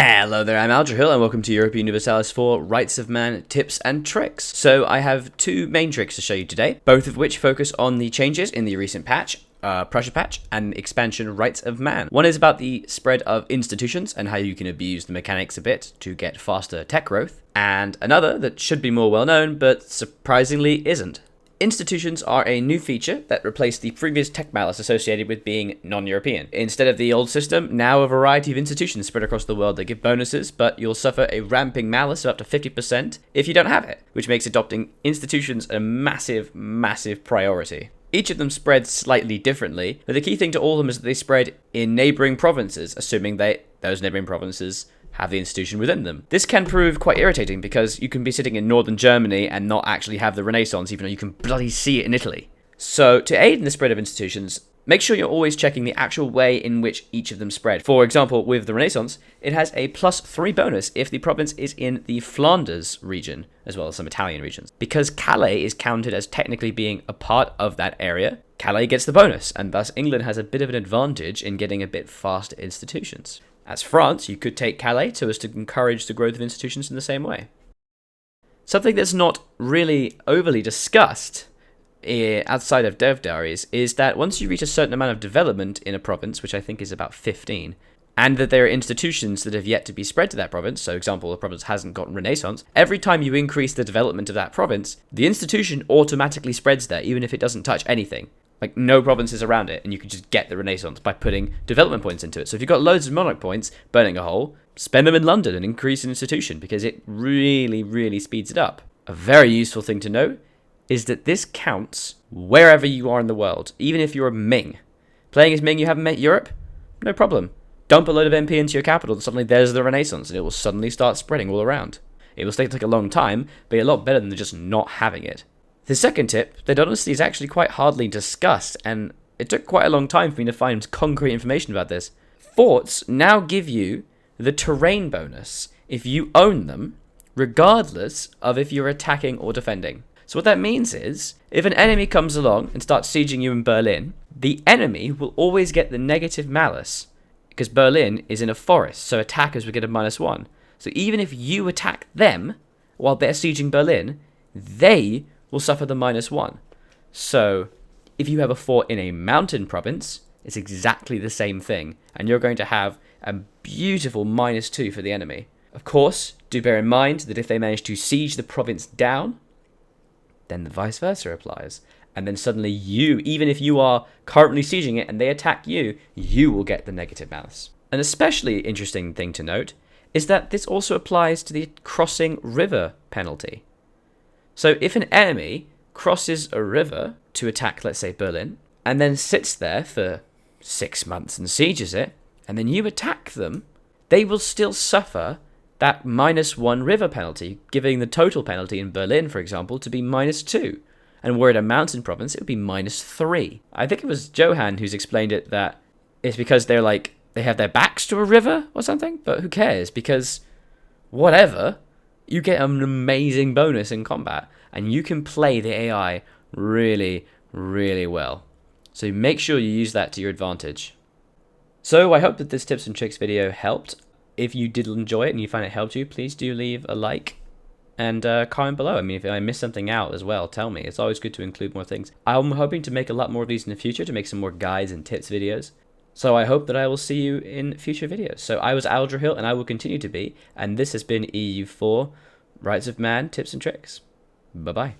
Hello there, I'm Aldrahill and welcome to Europa Universalis for Rights of Man Tips and Tricks. So I have two main tricks to show you today, both of which focus on the changes in the recent patch, Prussia patch, and expansion Rights of Man. One is about the spread of institutions and how you can abuse the mechanics a bit to get faster tech growth, and another that should be more well known but surprisingly isn't. Institutions are a new feature that replaced the previous tech malice associated with being non-European. Instead of the old system, now a variety of institutions spread across the world that give bonuses, but you'll suffer a ramping malice of up to 50% if you don't have it, which makes adopting institutions a massive, massive priority. Each of them spreads slightly differently, but the key thing to all of them is that they spread in neighbouring provinces, assuming those neighbouring provinces have the institution within them. This can prove quite irritating because you can be sitting in northern Germany and not actually have the Renaissance, even though you can bloody see it in Italy. So to aid in the spread of institutions, make sure you're always checking the actual way in which each of them spread. For example, with the Renaissance, it has a +3 bonus if the province is in the Flanders region, as well as some Italian regions. Because Calais is counted as technically being a part of that area, Calais gets the bonus, and thus England has a bit of an advantage in getting a bit faster institutions. As France, you could take Calais so as to encourage the growth of institutions in the same way. Something that's not really overly discussed outside of dev diaries is that once you reach a certain amount of development in a province, which I think is about 15, and that there are institutions that have yet to be spread to that province, so example, the province hasn't gotten Renaissance, every time you increase the development of that province, the institution automatically spreads there, even if it doesn't touch anything. Like, no provinces around it, and you can just get the Renaissance by putting development points into it. So if you've got loads of monarch points, burning a hole, spend them in London and increase an institution, because it really, really speeds it up. A very useful thing to note is that this counts wherever you are in the world, even if you're a Ming. Playing as Ming, you haven't met Europe? No problem. Dump a load of MP into your capital, and suddenly there's the Renaissance, and it will suddenly start spreading all around. It will take a long time, but a lot better than just not having it. The second tip, that honestly is actually quite hardly discussed, and it took quite a long time for me to find concrete information about this. Forts now give you the terrain bonus if you own them, regardless of if you're attacking or defending. So what that means is, if an enemy comes along and starts sieging you in Berlin, the enemy will always get the negative malice, because Berlin is in a forest, so attackers will get a -1. So even if you attack them while they're sieging Berlin, they will suffer the -1. So if you have a fort in a mountain province, it's exactly the same thing, and you're going to have a beautiful -2 for the enemy. Of course, do bear in mind that if they manage to siege the province down, then the vice versa applies, and then suddenly you, even if you are currently sieging it and they attack you, you will get the negative malice. An especially interesting thing to note is that this also applies to the crossing river penalty. So if an enemy crosses a river to attack, let's say, Berlin, and then sits there for 6 months and sieges it, and then you attack them, they will still suffer that -1 river penalty, giving the total penalty in Berlin, for example, to be -2. And were it a mountain province, it would be -3. I think it was Johan who's explained it that it's because they have their backs to a river or something, but who cares? Because whatever, you get an amazing bonus in combat, and you can play the AI really, really well. So make sure you use that to your advantage. So I hope that this tips and tricks video helped. If you did enjoy it and you find it helped you, please do leave a like and comment below. I mean, if I missed something out as well, tell me. It's always good to include more things. I'm hoping to make a lot more of these in the future, to make some more guides and tips videos. So I hope that I will see you in future videos. So I was Aldrahill, and I will continue to be, and this has been EU4 Rights of Man Tips and Tricks. Bye-bye.